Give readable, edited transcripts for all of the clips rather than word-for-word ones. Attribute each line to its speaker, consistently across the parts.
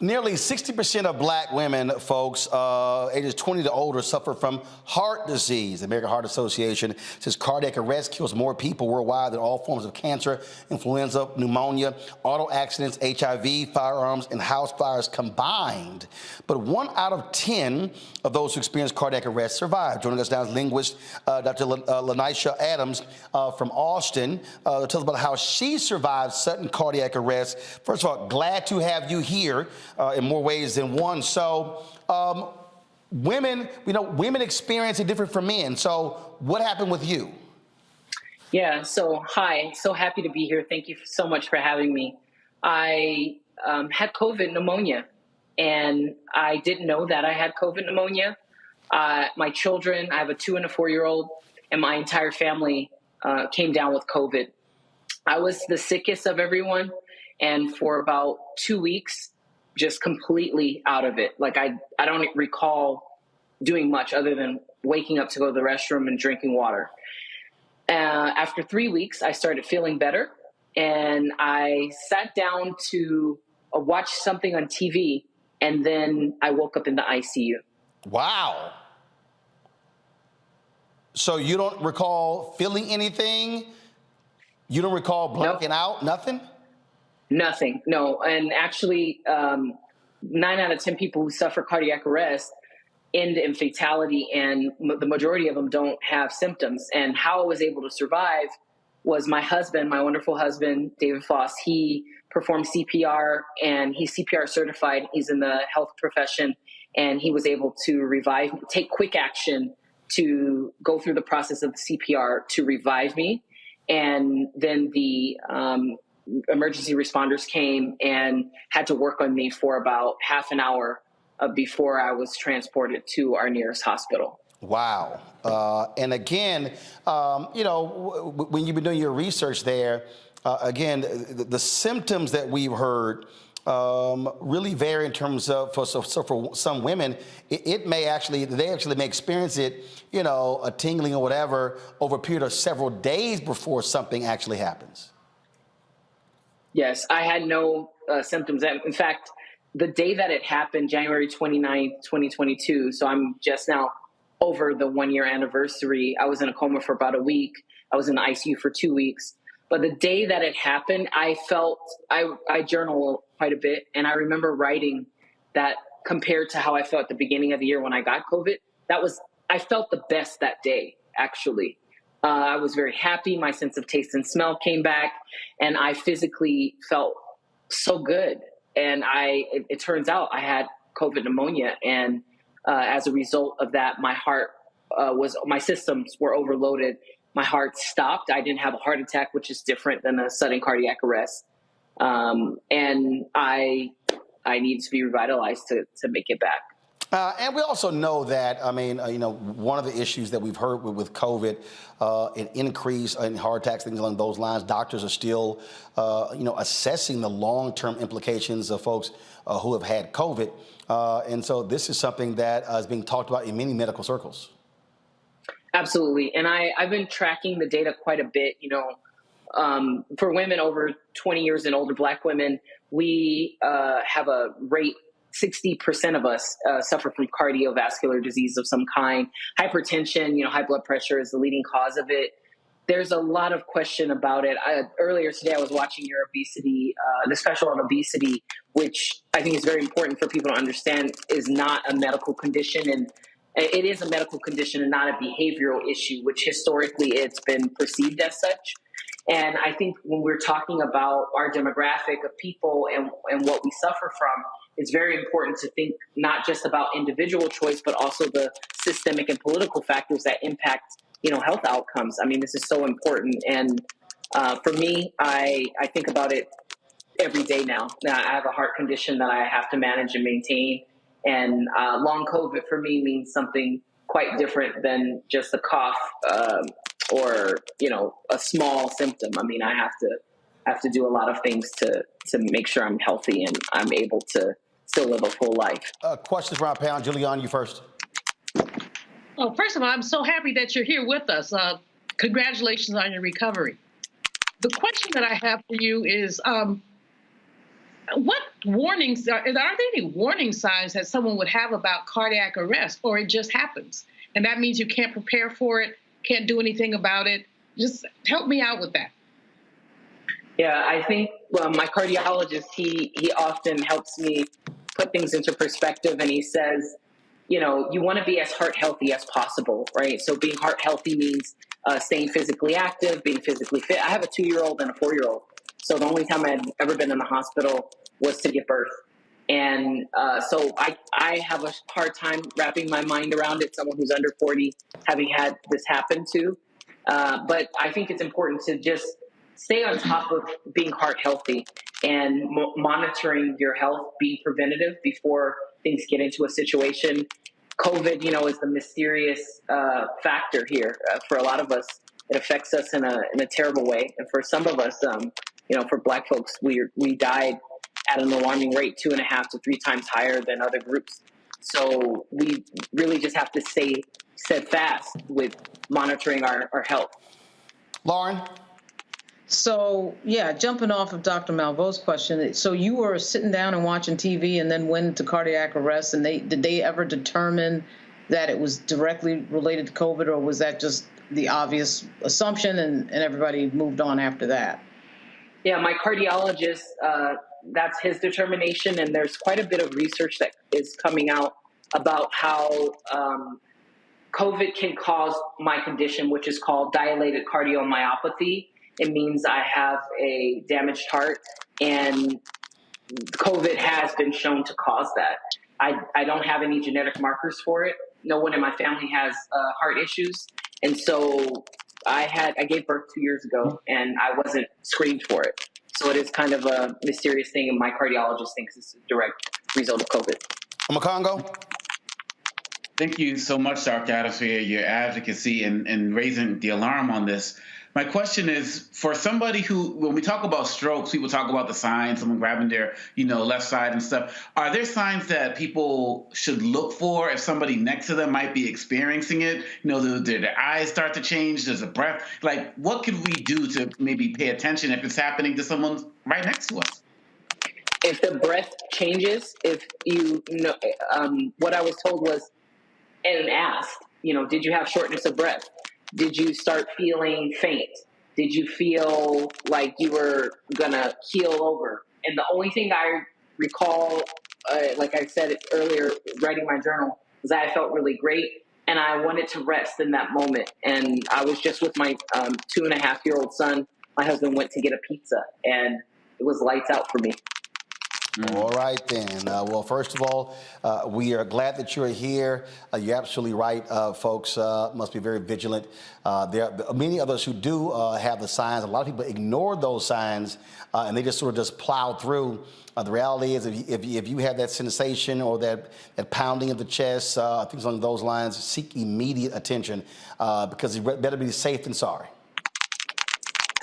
Speaker 1: Nearly 60% of black women, folks, ages 20 to older, suffer from heart disease. The American Heart Association says cardiac arrest kills more people worldwide than all forms of cancer, influenza, pneumonia, auto accidents, HIV, firearms, and house fires combined. But 1 out of 10 of those who experience cardiac arrest survive. Joining us now is linguist Dr. LaNysha Adams from Austin to tell us about how she survived sudden cardiac arrest. First of all, glad to have you here. In more ways than one. So women, women experience it different from men. So what happened with you?
Speaker 2: Yeah, so hi, so happy to be here. Thank you so much for having me. I had COVID pneumonia, and I didn't know that I had COVID pneumonia. My children, I have a 2 and a 4-year-old, and my entire family came down with COVID. I was the sickest of everyone, and for about 2 weeks, just completely out of it. Like I don't recall doing much other than waking up to go to the restroom and drinking water. After 3 weeks, I started feeling better, and I sat down to watch something on TV, and then I woke up in the ICU.
Speaker 1: Wow. So you don't recall feeling anything? You don't recall blanking out? Nothing?
Speaker 2: Nothing, no. And actually, 9 out of 10 people who suffer cardiac arrest end in fatality, and the majority of them don't have symptoms. And how I was able to survive was my husband, my wonderful husband, David Foss. He performed CPR, and he's CPR certified. He's in the health profession, and he was able to revive me, take quick action to go through the process of the CPR to revive me. And then the emergency responders came and had to work on me for about half an hour before I was transported to our nearest hospital.
Speaker 1: Wow. And again, when you've been doing your research there, again, the symptoms that we've heard really vary in terms of, for some women, they actually may experience it, a tingling or whatever over a period of several days before something actually happens.
Speaker 2: Yes, I had no symptoms. In fact, the day that it happened, January 29th, 2022, so I'm just now over the 1-year anniversary, I was in a coma for about a week. I was in the ICU for 2 weeks. But the day that it happened, I journal quite a bit, and I remember writing that compared to how I felt at the beginning of the year when I got COVID, I felt the best that day, actually. I was very happy. My sense of taste and smell came back, and I physically felt so good. And it turns out I had COVID pneumonia. And as a result of that, my systems were overloaded. My heart stopped. I didn't have a heart attack, which is different than a sudden cardiac arrest. And I needed to be revitalized to make it back.
Speaker 1: And we also know that, one of the issues that we've heard with COVID, an increase in heart attacks, things along those lines, doctors are still, assessing the long-term implications of folks who have had COVID. And so this is something that is being talked about in many medical circles.
Speaker 2: Absolutely. And I've been tracking the data quite a bit, for women over 20 years and older, Black women, we have a rate, 60% of us suffer from cardiovascular disease of some kind. Hypertension, high blood pressure is the leading cause of it. There's a lot of question about it. Earlier today, I was watching your obesity, the special on obesity, which I think is very important for people to understand is not a medical condition. And it is a medical condition and not a behavioral issue, which historically it's been perceived as such. And I think when we're talking about our demographic of people and what we suffer from, it's very important to think not just about individual choice, but also the systemic and political factors that impact, health outcomes. I mean, this is so important. And for me, I think about it every day now. I have a heart condition that I have to manage and maintain. And long COVID for me means something quite different than just a cough or, a small symptom. I mean, I have to do a lot of things to make sure I'm healthy and I'm able to still live a full life.
Speaker 1: Questions from our panel. Julian, you first.
Speaker 3: Oh, first of all, I'm so happy that you're here with us. Congratulations on your recovery. The question that I have for you is, What warnings are there any warning signs that someone would have about cardiac arrest, or it just happens? And that means you can't prepare for it, can't do anything about it. Just help me out with that.
Speaker 2: Yeah, I think my cardiologist, he often helps me put things into perspective, and he says, you want to be as heart healthy as possible, right? So being heart healthy means staying physically active, being physically fit. I have a 2-year-old and a 4-year-old. So the only time I'd ever been in the hospital was to give birth. And so I have a hard time wrapping my mind around it, someone who's under 40 having had this happen to. But I think it's important to just stay on top of being heart healthy and monitoring your health, being preventative before things get into a situation. COVID, is the mysterious factor here. For a lot of us, it affects us in a terrible way. And for some of us, for Black folks, we died at an alarming rate, 2.5 to 3 times higher than other groups. So we really just have to stay steadfast with monitoring our health.
Speaker 1: Lauren?
Speaker 4: So, yeah, jumping off of Dr. Malveau's question, so you were sitting down and watching TV and then went into cardiac arrest, and did they ever determine that it was directly related to COVID, or was that just the obvious assumption and everybody moved on after that?
Speaker 2: Yeah, my cardiologist, that's his determination, and there's quite a bit of research that is coming out about how COVID can cause my condition, which is called dilated cardiomyopathy. It means I have a damaged heart, and COVID has been shown to cause that. I don't have any genetic markers for it. No one in my family has heart issues. And so I gave birth 2 years ago, and I wasn't screened for it. So it is kind of a mysterious thing, and my cardiologist thinks it's a direct result of COVID.
Speaker 1: Makongo?
Speaker 5: Thank you so much, Dr. Adams, for your advocacy and raising the alarm on this. My question is, for somebody who, when we talk about strokes, people talk about the signs, someone grabbing their, left side and stuff. Are there signs that people should look for if somebody next to them might be experiencing it? Do their eyes start to change? Does the breath? Like, what could we do to maybe pay attention if it's happening to someone right next to us?
Speaker 2: If the breath changes, if what I was told was, and asked, did you have shortness of breath? Did you start feeling faint? Did you feel like you were going to keel over? And the only thing I recall, like I said earlier, writing my journal, was that I felt really great and I wanted to rest in that moment. And I was just with my 2.5-year-old son. My husband went to get a pizza, and it was lights out for me.
Speaker 1: All right, then. Well, first of all, we are glad that you're here. You're absolutely right, folks. Must be very vigilant. There are many others who do have the signs. A lot of people ignore those signs, and they just sort of just plow through. The reality is, if you have that sensation or that pounding of the chest, things along those lines, seek immediate attention because you better be safe than sorry.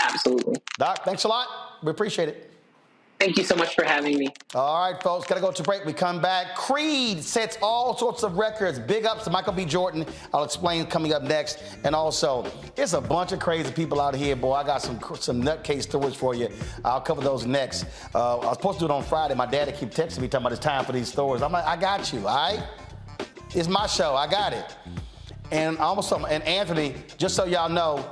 Speaker 2: Absolutely.
Speaker 1: Doc, thanks a lot. We appreciate it.
Speaker 2: Thank you so much for having me.
Speaker 1: All right, folks, got to go to break. We come back. Creed sets all sorts of records. Big ups to Michael B. Jordan. I'll explain coming up next. And also, it's a bunch of crazy people out here, boy. I got some nutcase stories for you. I'll cover those next. I was supposed to do it on Friday. My daddy keep texting me talking about it's time for these stories. I'm like, I got you, all right? It's my show. I got it. And and Anthony, just so y'all know,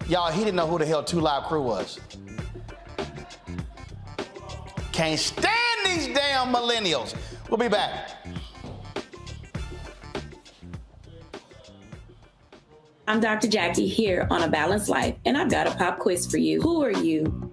Speaker 1: he didn't know who the hell 2 Live Crew was. Can't stand these damn millennials. We'll be back.
Speaker 6: I'm Dr. Jackie here on A Balanced Life, and I've got a pop quiz for you. Who are you?